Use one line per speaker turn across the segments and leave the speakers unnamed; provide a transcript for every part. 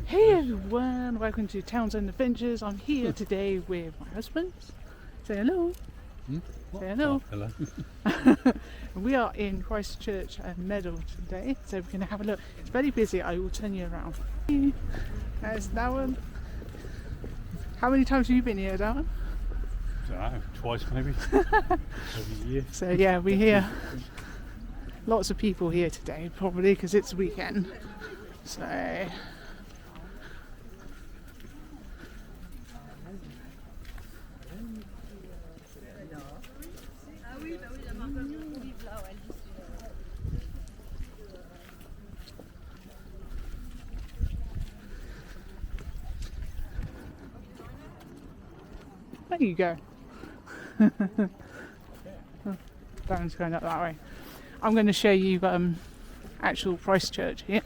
Hey everyone, welcome to Townsend Adventures. I'm here today with my husband. Say hello. Say hello.
Oh,
hello. We are in Christchurch and Meadow today, so we're going to have a look. It's very busy, I will turn you around. There's Darren. How many times have you been here, Darren?
I don't know, twice maybe. Every year.
So yeah, we're here. Lots of people here today, probably because it's weekend. So there you go. Darren's going up that way. I'm going to show you actual Christchurch here.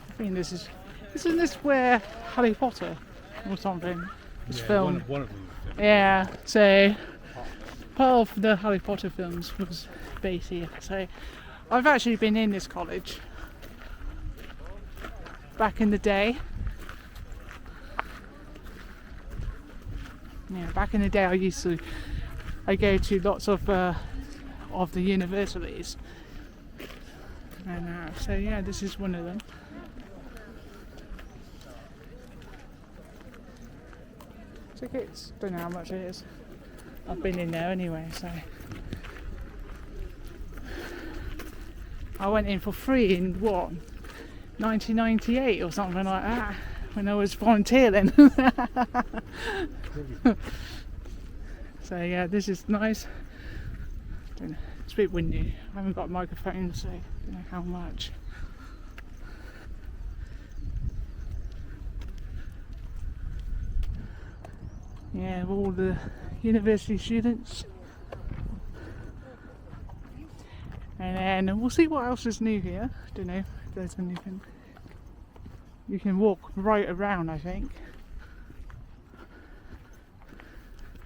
I think isn't this where Harry Potter or something was filmed?
One of them was filmed.
Yeah, so part of the Harry Potter films was based here. So I've actually been in this college back in the day. Yeah, back in the day I go to lots of the universities. And so yeah, this is one of them. Tickets, don't know how much it is. I've been in there anyway, so I went in for free in 1998 or something like that, when I was volunteering. So yeah, this is nice. It's a bit windy. I haven't got a microphone, so I don't know how much. Yeah, all the university students. And then we'll see what else is new here. Don't know if there's anything. You can walk right around, I think.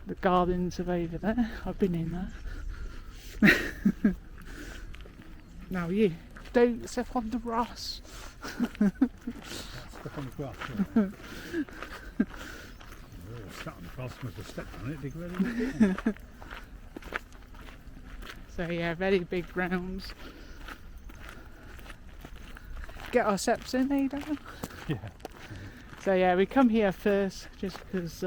The gardens are over there. I've been in there. Now you don't step on the grass.
Step on the grass. Yeah. Sat on the grass, must have stepped on it, did really?
So yeah, very big grounds. Get our steps in, eh, Dan?
Yeah.
So yeah, we come here first just because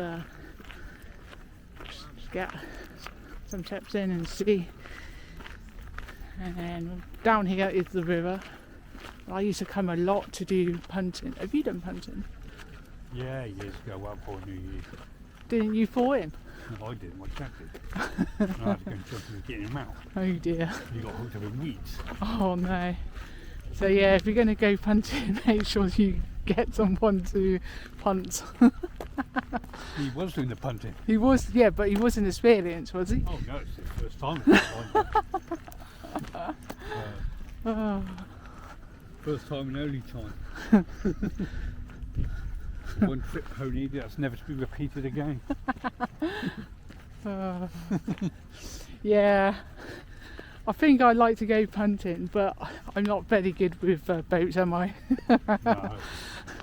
just get some steps in and see. And then down here is the river. I used to come a lot to do punting. Have you done punting?
Yeah, years ago, well before New Year.
Didn't you fall in?
No, I did, my chap did. And I had to go and jump and get him out.
Oh dear.
He got hooked up in weeds.
Oh no. So yeah, if you're going to go punting, make sure you get someone to punt.
He was doing the punting.
He was, yeah, but he wasn't experienced, was he?
Oh no, it's his first time.
Oh.
First time and only time. One trip pony that's never to be repeated again.
Yeah, I think I'd like to go punting, but I'm not very good with boats, am I?
No,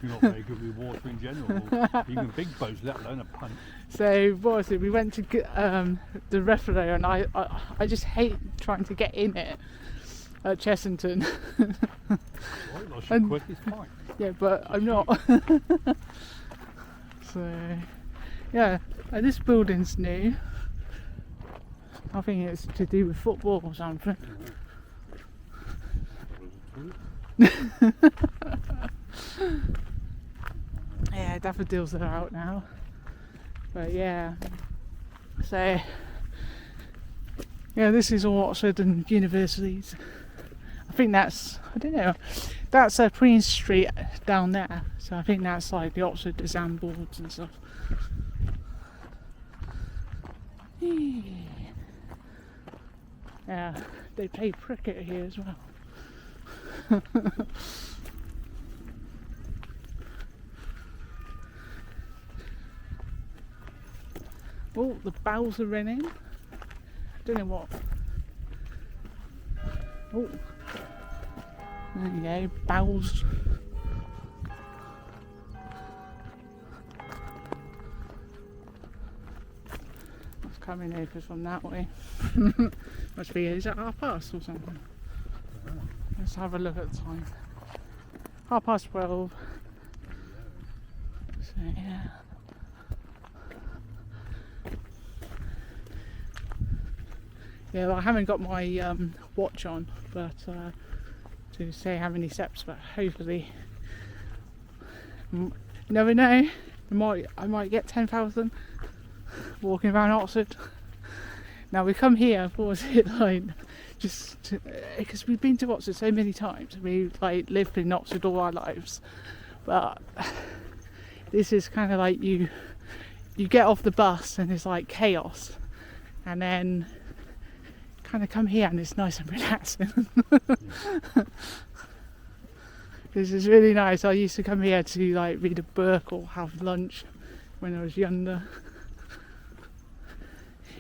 you're not very good with water in general, or even big boats, let alone a punt.
So what was it? We went to the referee, and I just hate trying to get in it at Chessington.
Right, I should quit, it's fine.
Yeah, but I'm not. So yeah, this building's new. I think it's to do with football or something. Yeah, daffodils are out now. But yeah, so yeah, this is all Oxford and universities. I think that's, I don't know, that's Queen Street down there. So I think that's like the Oxford exam boards and stuff. Yeah, they play cricket here as well. Oh, the bells are ringing. Don't know what. Oh, there you go, bells. That's coming over from that way. Must be, is it 12:30 or something? Let's have a look at the time. 12:30. So yeah. Yeah, well, I haven't got my watch on, but to say how many steps, but hopefully, never know. I might get 10,000 walking around Oxford. Now we come here for it like just because we've been to Oxford so many times. We like lived in Oxford all our lives, but this is kind of like you get off the bus and it's like chaos, and then kind of come here and it's nice and relaxing. This is really nice. I used to come here to like read a book or have lunch when I was younger.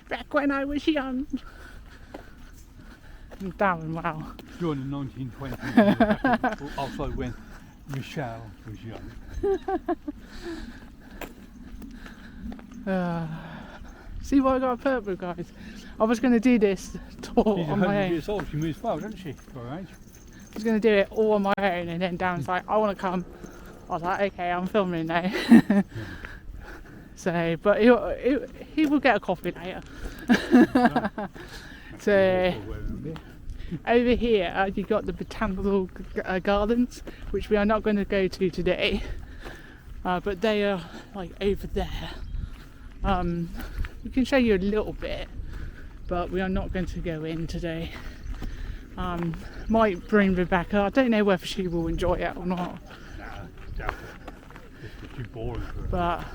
Back when I was young. And Darren, wow.
During the 1920s, also when Michelle was young.
See what I got a purple, guys? I was going to do this tour
She's
on my
100
own.
years old, she moves well, doesn't she, for her age?
I was going to do it all on my own, and then Darren's like, I want to come. I was like, okay, I'm filming now. So, but he will get a coffee later. So, over here you've got the botanical gardens, which we are not going to go to today, but they are like over there. We can show you a little bit, but we are not going to go in today. Might bring Rebecca. I don't know whether she will enjoy it or not.
Nah, doubt it. It's too boring for her.
But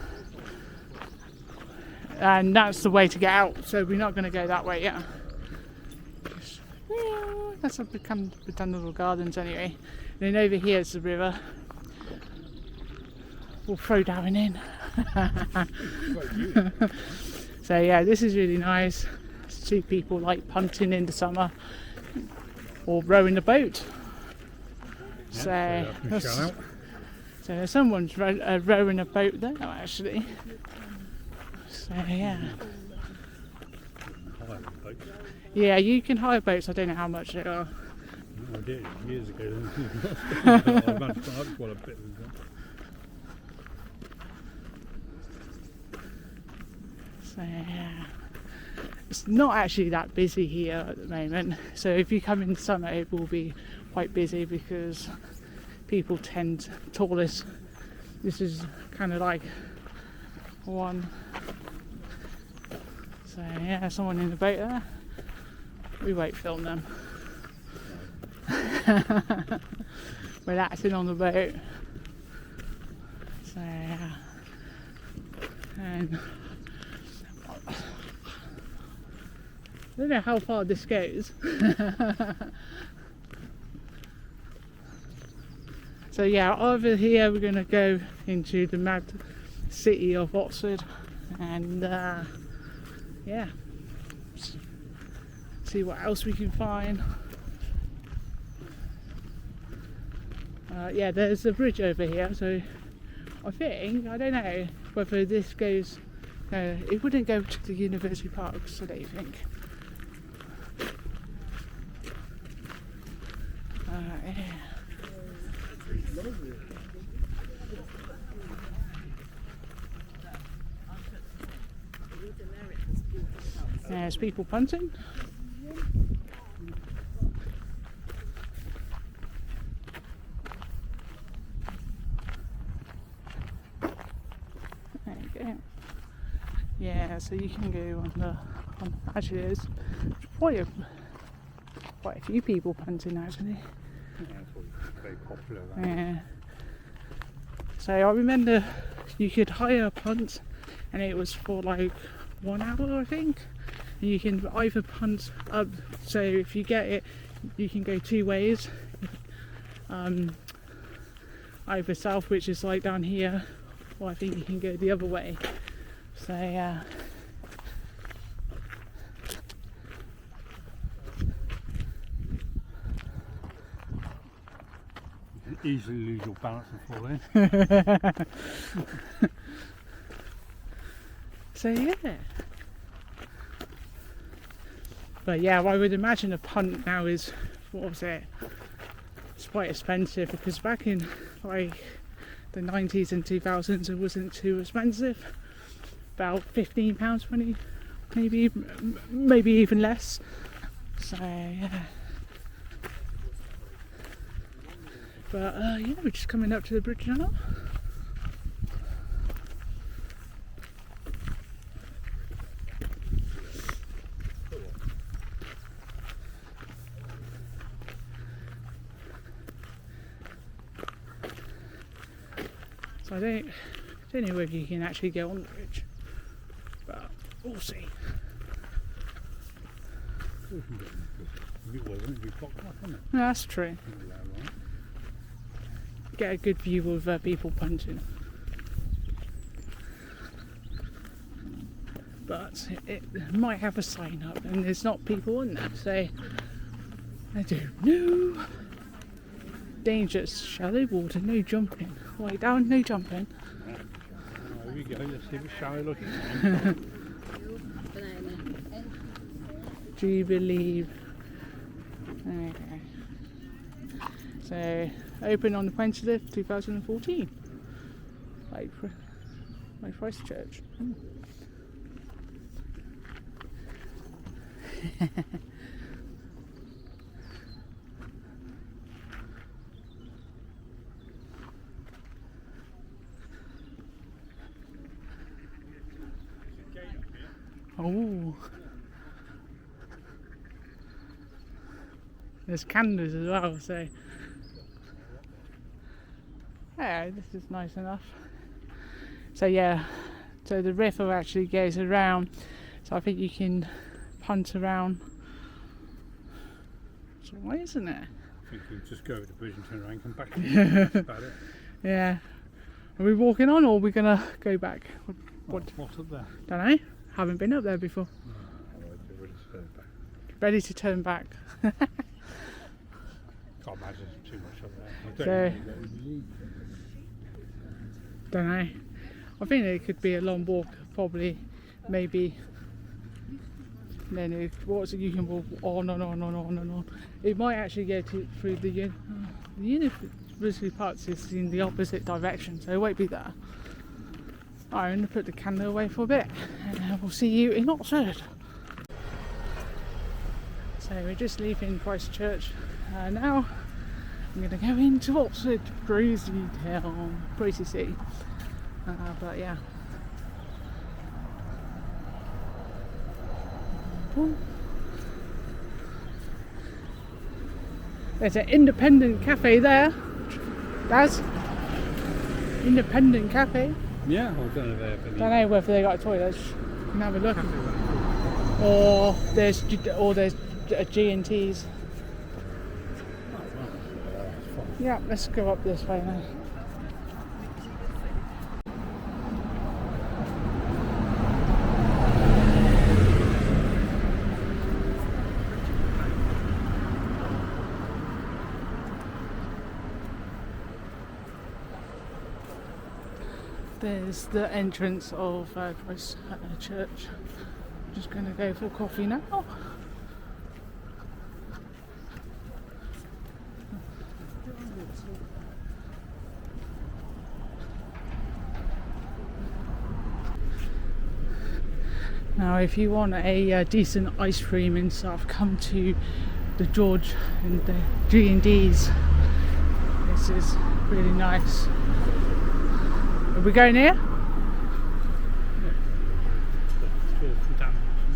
and that's the way to get out, so we're not going to go that way yet. That's a botanical gardens anyway. And then over here is the river. We'll throw Darren in. So yeah, this is really nice. See people like punting in the summer or rowing the boat.
Yeah,
So someone's rowing a boat there actually. So yeah. Yeah, you can hire boats. I don't know how much they are.
I did years ago. I've managed to have quite a bit of them.
So yeah. It's not actually that busy here at the moment. So if you come in summer, it will be quite busy because people tend tourists. This is kind of like one. So yeah, someone in the boat there. We won't film them. Relaxing on the boat. So yeah. And I don't know how far this goes. So yeah, over here we're going to go into the mad city of Oxford and yeah, see what else we can find. Yeah, there's a bridge over here, so I don't know whether this goes, no, it wouldn't go to the University Parks, I don't think. Yeah. There's people punting. There you go. Yeah, so you can go actually there's quite a few people punting actually.
Yeah, it's very popular.
Yeah. So I remember you could hire a punt and it was for like 1 hour I think. And you can either punt up, so if you get it you can go two ways. Either south, which is like down here, or I think you can go the other way. So yeah,
Easily lose your balance and fall in.
So yeah. But yeah, I would imagine a punt now is, what was it? It's quite expensive, because back in like the 90s and 2000s it wasn't too expensive. About £15, 20, maybe even less. So yeah. But yeah, we're just coming up to the bridge now. So I don't know whether you can actually go on the bridge, but we'll see. That's true. Get a good view of people punching. But it might have a sign up and there's not people on there, so I don't know. Dangerous, shallow water, no jumping. Way down, no jumping.
There we go, let's see if it's shallow looking.
Do you believe? Okay. So, open on the 20th, 2014. Like Christchurch. Oh, there's candles as well, so yeah, this is nice enough. So yeah, so the river actually goes around, so I think you can punt around. It's alright, isn't it?
I think we'll just go over the bridge and turn around and come back. That's about it.
Yeah. Are we walking on, or are we gonna go back?
What's up there?
Don't know. Haven't been up there before. Ready to turn back.
Can't imagine too much up
So,
there.
don't know. I think it could be a long walk, probably, maybe. Then you can walk on and on and on and on. It might actually go through the University Parks is in the opposite direction, so it won't be there. I'm going to put the candle away for a bit, and we'll see you in Oxford. So we're just leaving Christchurch now. I'm going to go into Oxford, crazy town, crazy city. But yeah. There's an independent cafe there. That's independent cafe.
Yeah, I don't know if they
Don't know whether they got toilets. You can have a look. Or there's G&T's. Yeah, let's go up this way now. There's the entrance of Christ Church. Just going to go for coffee now. Now, if you want a decent ice cream and stuff, come to the George and the G&D's. This is really nice. Are we going here?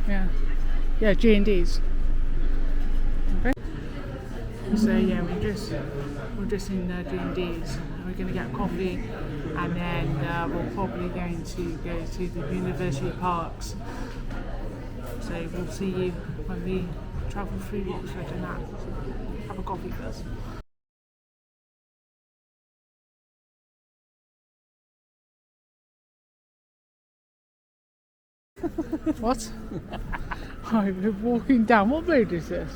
Yeah. Yeah, G&D's. Okay. So yeah, we're just in G&D's. We're going to get coffee, and then we're probably going to go to the University Parks. So we'll see you when we travel through Oxford and that. Have a coffee first. What? I've been walking down. What road is this?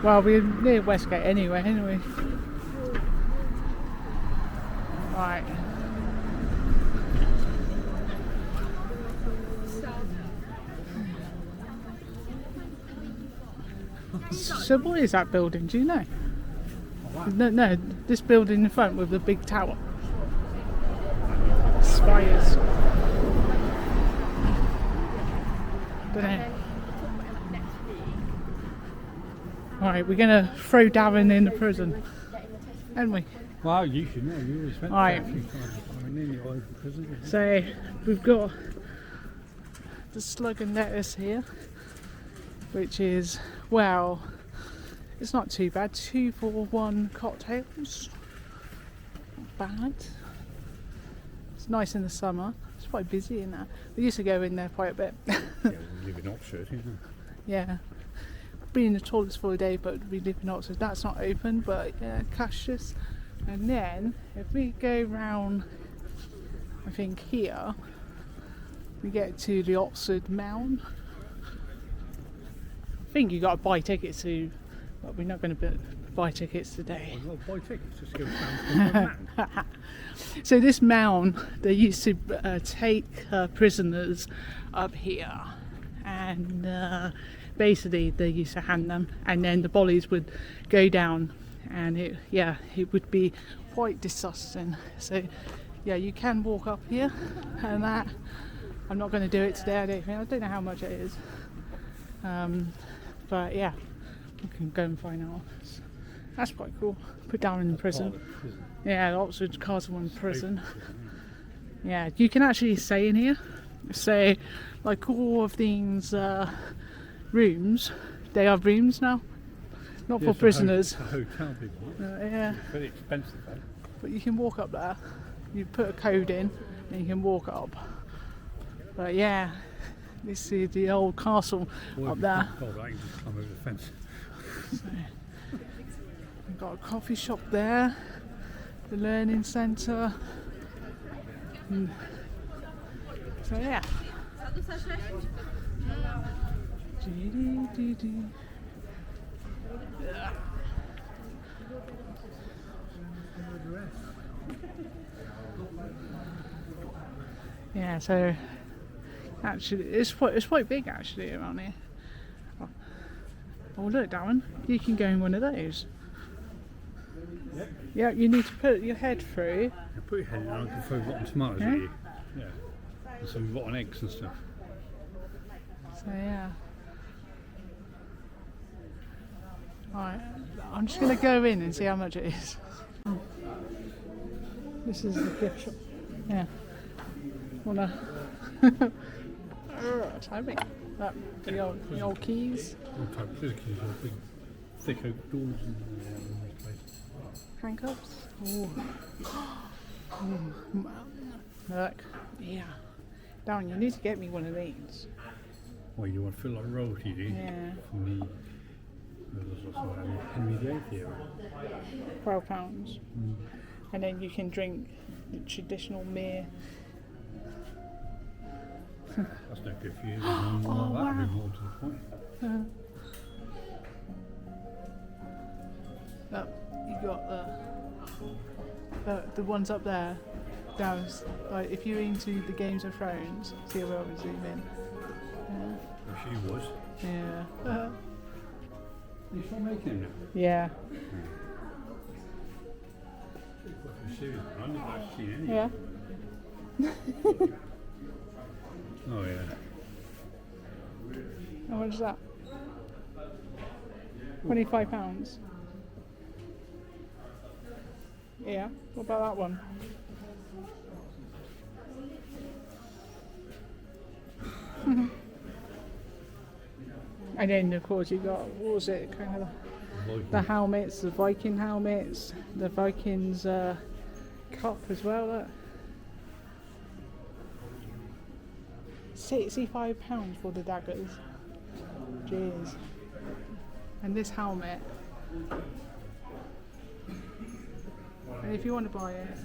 Well, we're near Westgate anyway, aren't we? Right. So what is that building, do you know? No, this building in front with the big tower. Spires. Don't know. Alright, we're gonna throw Darren in the prison, aren't we?
Well, you should know. You always went
Right.
there a few times. I mean, nearly all over prison.
So we've got the slug and lettuce here, which is, well, it's not too bad. 2 for 1 cocktails. Not bad. It's nice in the summer. It's quite busy in there. We used to go in there quite a bit.
Yeah, we live in Oxford, you know.
Yeah. Been in the toilets for a day, but we live in Oxford. That's not open, but yeah, Cassius. And then if we go round, I think here, we get to the Oxford Mound. I think you got to buy tickets to, but we're not going to buy tickets today.
Well, buy tickets, just go down to the man.
So this mound, they used to take prisoners up here, and basically they used to hang them, and then the bodies would go down, and it would be quite disgusting. So yeah, you can walk up here, and that I'm not going to do it today. I don't know how much it is, but yeah, we can go and find out. That's quite cool. Put down in prison. Yeah, the Oxford Castle in prison. Yeah, you can actually stay in here. So, like all of these rooms, they are rooms now, not for prisoners.
It's a hotel, people.
Yeah,
It's very expensive, though.
but you can walk up there. You put a code in, and you can walk up. But yeah, this is the old castle up there.
Oh, I can just climb over the fence.
So, we've got a coffee shop there, the learning centre. So yeah. Yeah, so actually it's quite big actually around here. Oh look, Darren, you can go in one of those.
Yep.
Yeah, you need to put your head through.
You put your head in and I can throw rotten tomatoes
Yeah.
at you. Yeah. And some rotten eggs and stuff.
So yeah. Alright, I'm just going to go in and see how much it is. This is the gift shop. Yeah. Wanna... Time me. The old keys.
All type of keys, all big, thick oak doors and this place.
Handcuffs. Ooh. Ooh. Look. Yeah. Darren, you need to get me one of these.
Well, you want to feel like royalty, do you?
Yeah.
From the... There's also Henry VIII era.
£12. And then you can drink the traditional beer.
That's no good for you. More like that, a bit more to the point.
Look, you got the ones up there. Down, like if you're into the Games of Thrones, see how well we zoom in. Yeah.
Oh, she was.
Yeah.
You still making them now?
Yeah.
I've never actually seen any.
Yeah.
Oh yeah.
How much is that? £25. Yeah. What about that one? And then of course you got, what was it, kind of the helmets, the Viking helmets, the Vikings cup as well. Look. £65 for the daggers. Jeez. And this helmet. And if you want to buy it,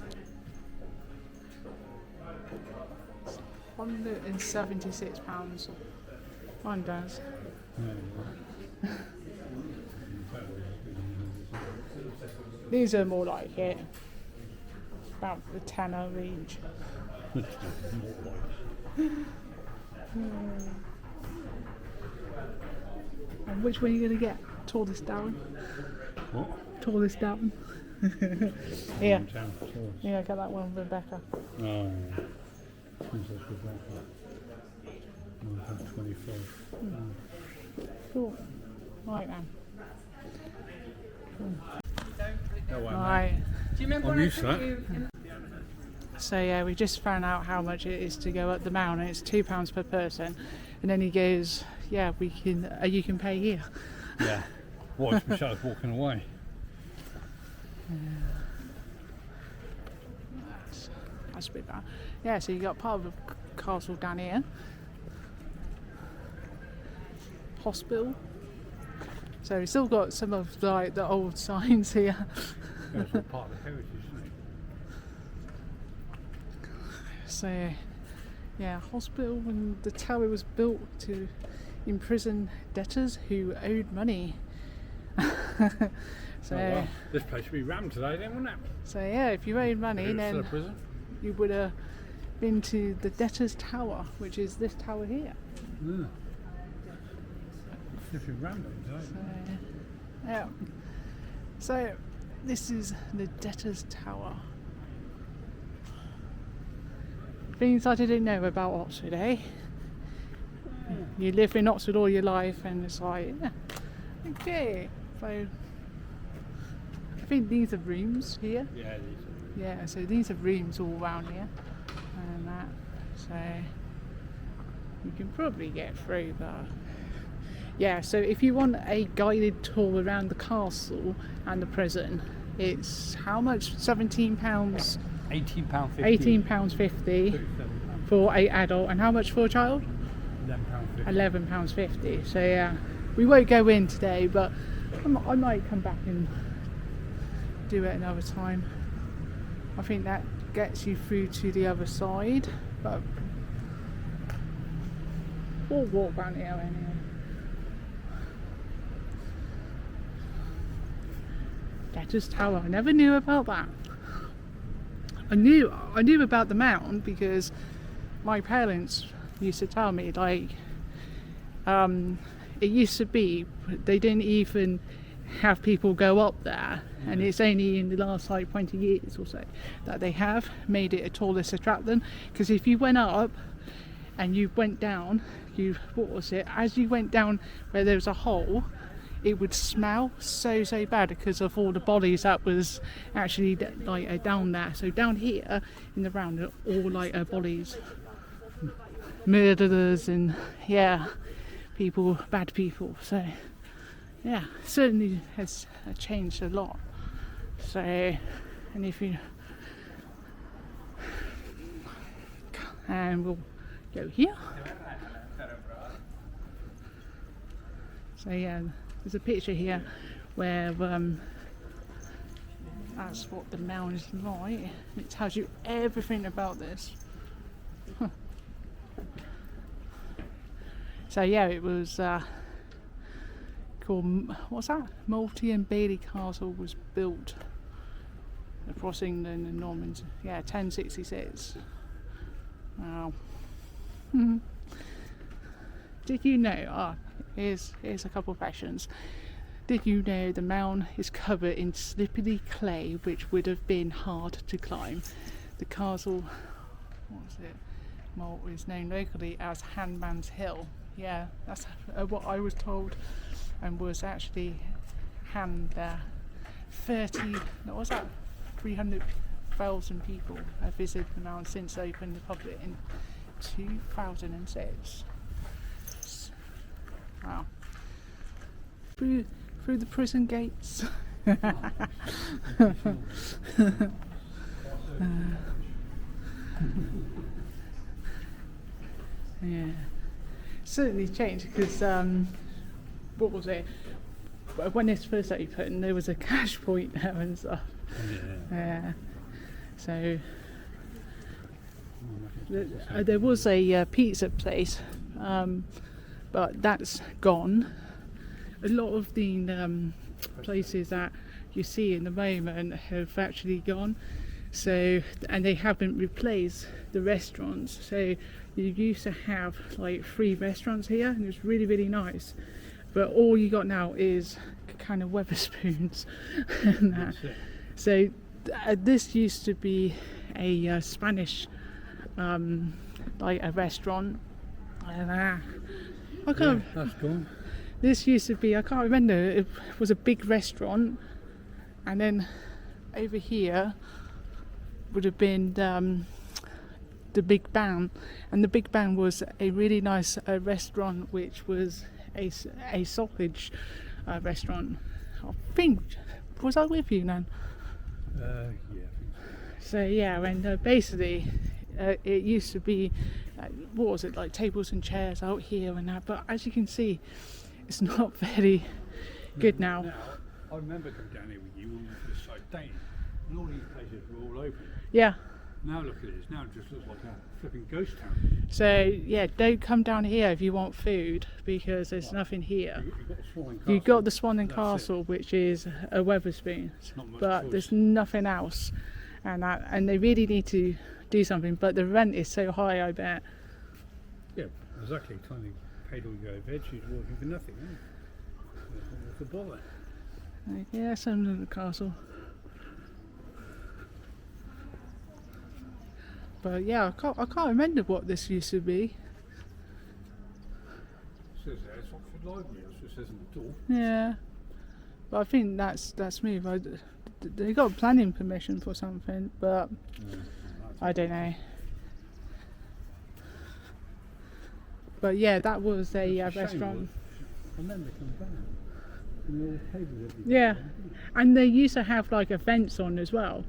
it's £176. Mine does. These are more like it. About the tenner range. And which one are you going to get? Tallest down?
What?
Tallest down? Yeah.
Down,
Yeah, get that one, Rebecca.
oh. Princess Rebecca. 25.
Cool. Right then.
No way,
Right.
Do you remember
I'm
when I
used to
took
that.
you in
So yeah, we just found out how much it is to go up the mound, and it's £2 per person. And then he goes, "Yeah, we can. You can pay here."
Yeah. Watch Michelle's walking away.
That's a bit bad. Yeah, so you got part of the castle down here. Hospital. So we've still got some of like the old signs here.
Yeah, it's all part of the heritage, isn't it?
So yeah, hospital, and the tower was built to imprison debtors who owed money. So,
Oh, well, this place should be rammed today, then, wouldn't it?
so yeah, if you owed money,
It's still a
then
prison.
you would have been to the debtors' tower, which is this tower here.
Yeah. If you rammed it today.
So, yeah. So this is the debtors' tower. Things I didn't know about Oxford, eh? You live in Oxford all your life, and it's like, yeah, okay. So I think these are rooms here.
Yeah, it is.
Yeah, so these are rooms all around here, and that. So you can probably get through, but yeah. So if you want a guided tour around the castle and the prison, it's how much? £17,
£18.50.
£18.50 for an adult, and how much for a child?
£11.50.
£11.50. So yeah, we won't go in today, but I might come back and do it another time. I think that gets you through to the other side, but we'll walk around here anyway. Debtors' Tower. I never knew about that. I knew about the Mound because my parents used to tell me, like, it used to be they didn't even have people go up there, and it's only in the last like 20 years or so that they have made it a tourist attraction. Because if you went up and you went down, as you went down where there was a hole, it would smell so bad because of all the bodies that was actually down there. So down here in the round are all like bodies, murderers, and yeah, people, bad people. So yeah, certainly has changed a lot. So, and if you, and we'll go here. So yeah, there's a picture here where that's what the Mound is like. It tells you everything about this. So yeah, it was called, what's that? Malty and Bailey Castle was built across England and Normans. Yeah, 1066. Wow. Did you know? Here's a couple of questions. Did you know the Mound is covered in slippery clay, which would have been hard to climb? The castle, Mold is known locally as Hangman's Hill. Yeah, that's what I was told, and was actually hand there. 300,000 people have visited the Mound since it opened the public in 2006. Wow. Through the prison gates. Yeah, certainly changed because what was it? When this first opened, there was a cash point there and stuff. Yeah. So there was a pizza place, but that's gone. A lot of the places that you see in the moment have actually gone. So, and they haven't replaced the restaurants. So you used to have like 3 restaurants here, and it was really, really nice. But all you got now is kind of Wetherspoons and that. So this used to be a Spanish like a restaurant, and I can't.
Yeah, that's gone.
This used to be, I can't remember, it was a big restaurant, and then over here would have been the Big Bang, and the Big Bang was a really nice restaurant, which was a sausage restaurant. I think, was I with you then?
Yeah, I think so.
So yeah, and basically it used to be, what was it, like tables and chairs out here and that, but as you can see, it's not very good now.
I remember coming down here with you when we first started dating, and all these places were all open.
Yeah.
Now look at this, now it just looks like a flipping ghost town.
So yeah, don't come down here if you want food, because there's nothing here. You've got the Swan and Castle, which is a Wetherspoon, but
choice.
there's nothing else, and they really need to do something. But the rent is so high, I bet.
Yeah, exactly. Kind of paid all your overhead, she's working for nothing. What's the bother?
Yeah, some of the castle. But yeah, I can't remember what this used to be.
It says there, it's Oxford Library, that's what it says on the door.
Yeah, but I think that's smooth. They got planning permission for something, but I don't know. But yeah, that was a restaurant.
I remember coming back. And all the tables
Yeah, and they used to have like events on as well.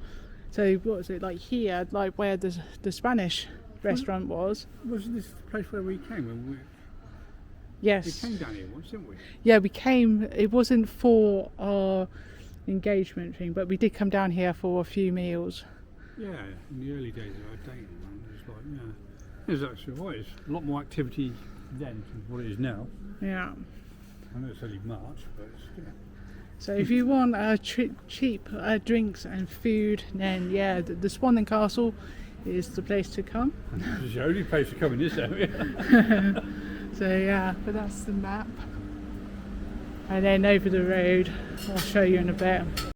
So what was it like here, like where the Spanish restaurant was?
Wasn't this the place where we came? When we
Yes.
came down here once, didn't we?
Yeah, we came. It wasn't for our engagement thing, but we did come down here for a few meals.
Yeah, in the early days of our dating, it was like, yeah. It was actually right. It's a lot more activity then than what it is now.
Yeah.
I know it's only March, but it's, yeah.
So if you want cheap drinks and food, then yeah, the Swan and Castle is the place to come.
It's the only place to come in this area.
So yeah, but that's the map. And then over the road, I'll show you in a bit.